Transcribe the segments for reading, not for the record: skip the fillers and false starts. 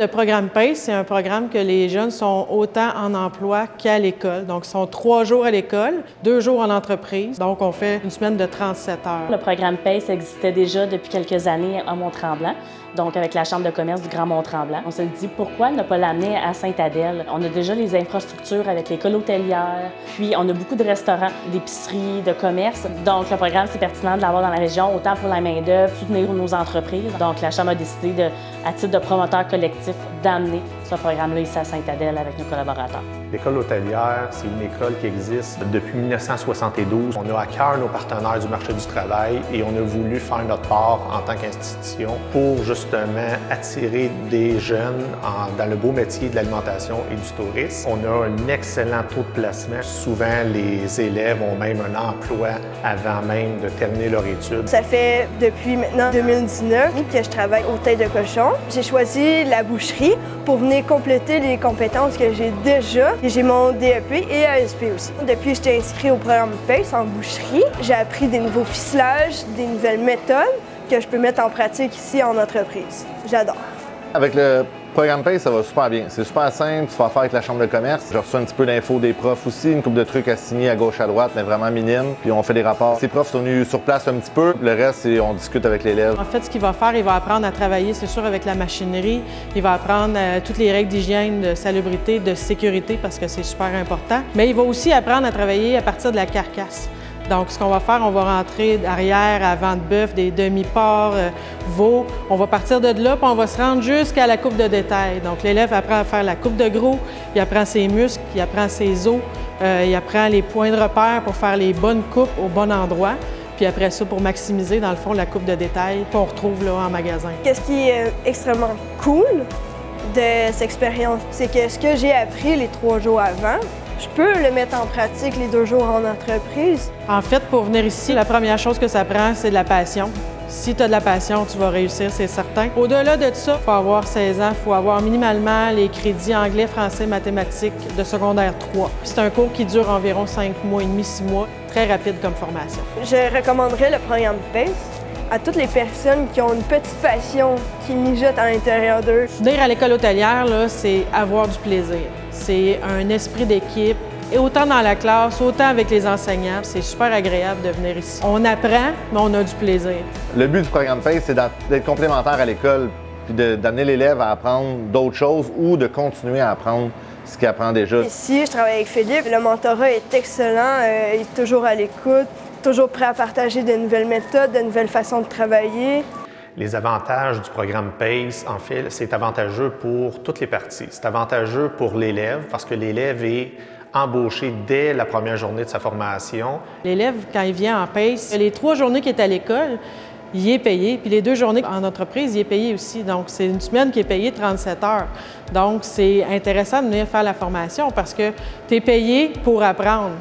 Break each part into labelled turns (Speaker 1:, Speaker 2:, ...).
Speaker 1: Le programme PACE, c'est un programme que les jeunes sont autant en emploi qu'à l'école. Donc, ils sont 3 jours à l'école, 2 jours en entreprise. Donc, on fait une semaine de 37 heures.
Speaker 2: Le programme PACE existait déjà depuis quelques années à Mont-Tremblant, donc avec la Chambre de commerce du Grand Mont-Tremblant. On se dit pourquoi ne pas l'amener à Sainte-Adèle? On a déjà les infrastructures avec l'école hôtelière, puis on a beaucoup de restaurants, d'épiceries, de commerces. Donc, le programme, c'est pertinent de l'avoir dans la région, autant pour la main-d'œuvre, soutenir nos entreprises. Donc, la Chambre a décidé, à titre de promoteur collectif, d'amener ce programme-là ici à Sainte-Adèle avec nos collaborateurs.
Speaker 3: L'école hôtelière, c'est une école qui existe depuis 1972. On a à cœur nos partenaires du marché du travail et on a voulu faire notre part en tant qu'institution pour justement attirer des jeunes dans le beau métier de l'alimentation et du tourisme. On a un excellent taux de placement. Souvent, les élèves ont même un emploi avant même de terminer leur étude.
Speaker 4: Ça fait depuis maintenant 2019 que je travaille au Tête de cochon. J'ai choisi la boucherie pour venir compléter les compétences que j'ai déjà. J'ai mon DEP et ASP aussi. Depuis que j'étais inscrit au programme PACE en boucherie, j'ai appris des nouveaux ficelages, des nouvelles méthodes que je peux mettre en pratique ici en entreprise. J'adore.
Speaker 5: Avec le programme PACE, ça va super bien. C'est super simple, tu vas faire avec la Chambre de commerce. J'ai reçu un petit peu d'infos des profs aussi, une couple de trucs à signer à gauche, à droite, mais vraiment minime. Puis on fait des rapports. Ces profs sont venus sur place un petit peu. Le reste, c'est on discute avec l'élève.
Speaker 1: En fait, ce qu'il va faire, il va apprendre à travailler, c'est sûr, avec la machinerie. Il va apprendre toutes les règles d'hygiène, de salubrité, de sécurité, parce que c'est super important. Mais il va aussi apprendre à travailler à partir de la carcasse. Donc, ce qu'on va faire, on va rentrer arrière, avant de bœuf, des demi-porcs, veaux. On va partir de là, puis on va se rendre jusqu'à la coupe de détail. Donc, l'élève apprend à faire la coupe de gros, il apprend ses muscles, il apprend ses os, il apprend les points de repère pour faire les bonnes coupes au bon endroit. Puis après ça, pour maximiser, dans le fond, la coupe de détail qu'on retrouve là en magasin.
Speaker 4: Qu'est-ce qui est extrêmement cool de cette expérience, c'est que ce que j'ai appris les 3 jours avant, je peux le mettre en pratique les 2 jours en entreprise.
Speaker 1: En fait, pour venir ici, la première chose que ça prend, c'est de la passion. Si tu as de la passion, tu vas réussir, c'est certain. Au-delà de ça, il faut avoir 16 ans, il faut avoir minimalement les crédits anglais, français, mathématiques de secondaire 3. C'est un cours qui dure environ 5 mois et demi, 6 mois, très rapide comme formation.
Speaker 4: Je recommanderais le programme PACE à toutes les personnes qui ont une petite passion qui mijote à l'intérieur d'eux.
Speaker 1: Venir à l'école hôtelière, c'est avoir du plaisir. C'est un esprit d'équipe, et autant dans la classe, autant avec les enseignants. C'est super agréable de venir ici. On apprend, mais on a du plaisir.
Speaker 5: Le but du programme PACE, c'est d'être complémentaire à l'école, puis d'amener l'élève à apprendre d'autres choses ou de continuer à apprendre ce qu'il apprend déjà.
Speaker 4: Ici, je travaille avec Philippe. Le mentorat est excellent. Il est toujours à l'écoute, toujours prêt à partager de nouvelles méthodes, de nouvelles façons de travailler.
Speaker 3: Les avantages du programme PACE, en fait, c'est avantageux pour toutes les parties. C'est avantageux pour l'élève parce que l'élève est embauché dès la première journée de sa formation.
Speaker 1: L'élève, quand il vient en PACE, les 3 journées qu'il est à l'école, il est payé. Puis les 2 journées en entreprise, il est payé aussi. Donc, c'est une semaine qui est payée 37 heures. Donc, c'est intéressant de venir faire la formation parce que tu es payé pour apprendre.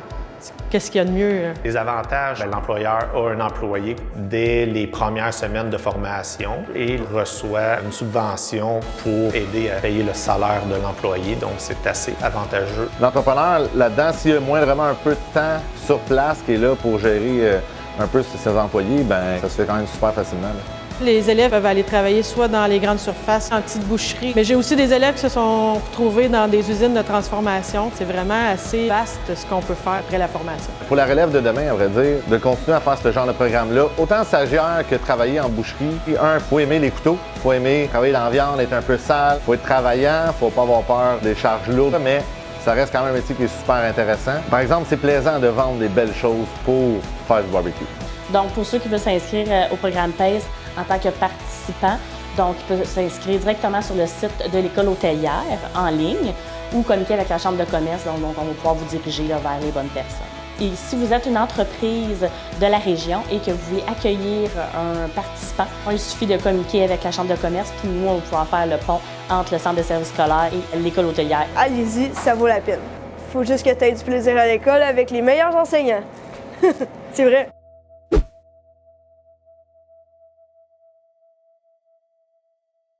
Speaker 1: Qu'est-ce qu'il y a de mieux?
Speaker 3: Les avantages, l'employeur a un employé dès les premières semaines de formation et il reçoit une subvention pour aider à payer le salaire de l'employé, donc c'est assez avantageux.
Speaker 5: L'entrepreneur, là-dedans, s'il a moindrement un peu de temps sur place qui est là pour gérer un peu ses employés, bien, ça se fait quand même super facilement. Là.
Speaker 1: Les élèves peuvent aller travailler soit dans les grandes surfaces, en petites boucheries, mais j'ai aussi des élèves qui se sont retrouvés dans des usines de transformation. C'est vraiment assez vaste ce qu'on peut faire après la formation.
Speaker 5: Pour la relève de demain, à vrai dire, de continuer à faire ce genre de programme-là, autant stagiaire que travailler en boucherie, il faut aimer les couteaux, il faut aimer travailler dans la viande, être un peu sale, il faut être travaillant, il ne faut pas avoir peur des charges lourdes, mais ça reste quand même un métier qui est super intéressant. Par exemple, c'est plaisant de vendre des belles choses pour faire du barbecue.
Speaker 2: Donc, pour ceux qui veulent s'inscrire au programme PACE en tant que participant, donc ils peuvent s'inscrire directement sur le site de l'école hôtelière en ligne ou communiquer avec la Chambre de commerce, donc on va pouvoir vous diriger là, vers les bonnes personnes. Et si vous êtes une entreprise de la région et que vous voulez accueillir un participant, il suffit de communiquer avec la Chambre de commerce, puis nous, on va pouvoir faire le pont entre le centre de services scolaires et l'école hôtelière.
Speaker 4: Allez-y, ça vaut la peine. Faut juste que tu aies du plaisir à l'école avec les meilleurs enseignants. C'est vrai.